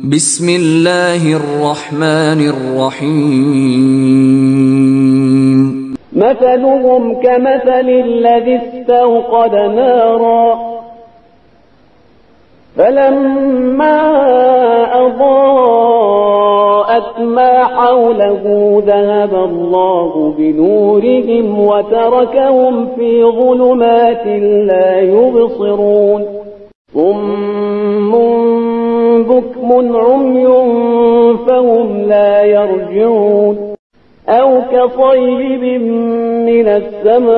بسم الله الرحمن الرحيم. مثلهم كمثل الذي استوقد نارا فلما أضاءت ما حوله ذهب الله بنورهم وتركهم في ظلمات لا يبصرون صم بكم عمي فهم لا يرجعون أو كصيب من السماء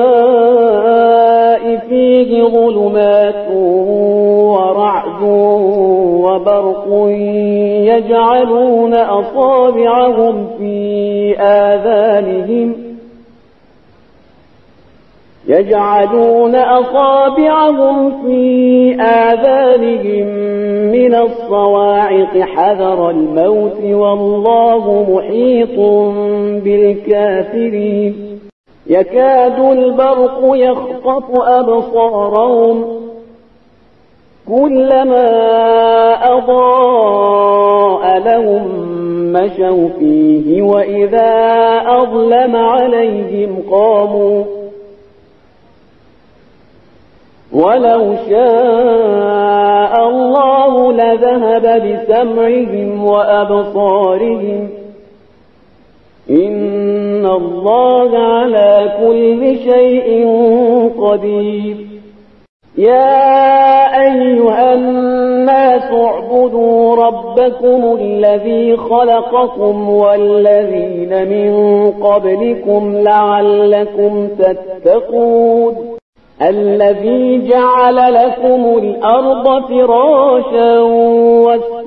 فيه ظلمات ورعد وبرق يجعلون أصابعهم في آذانهم من الصواعق حذر الموت والله محيط بالكافرين يكاد البرق يخطف أبصارهم كلما أضاء لهم مشوا فيه وإذا أظلم عليهم قاموا ولو شاء الله لذهب بسمعهم وأبصارهم إن الله على كل شيء قدير يا أيها الناس اعبدوا ربكم الذي خلقكم والذين من قبلكم لعلكم تتقون الذي جعل لكم الأرض فراشا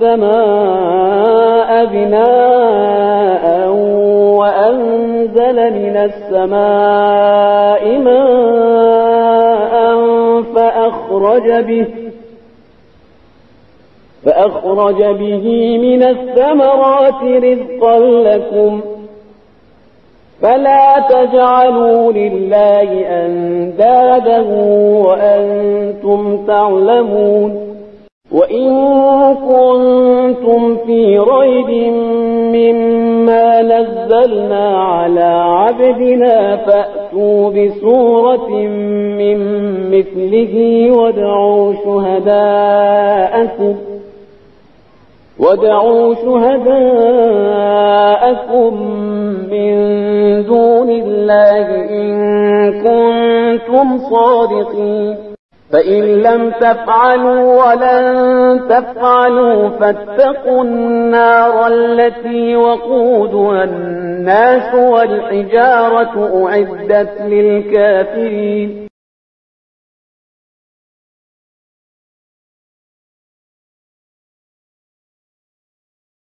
والسماء بناء وأنزل من السماء ماء فأخرج به من الثمرات رزقا لكم فلا تجعلوا لله أندادا وأنتم تعلمون وإن كنتم في ريب مما نزلنا على عبدنا فأتوا بسورة من مثله وادعوا شهداءكم من دون الله إن كنتم صادقين فإن لم تفعلوا ولن تفعلوا فاتقوا النار التي وقودها الناس والحجارة أعدت للكافرين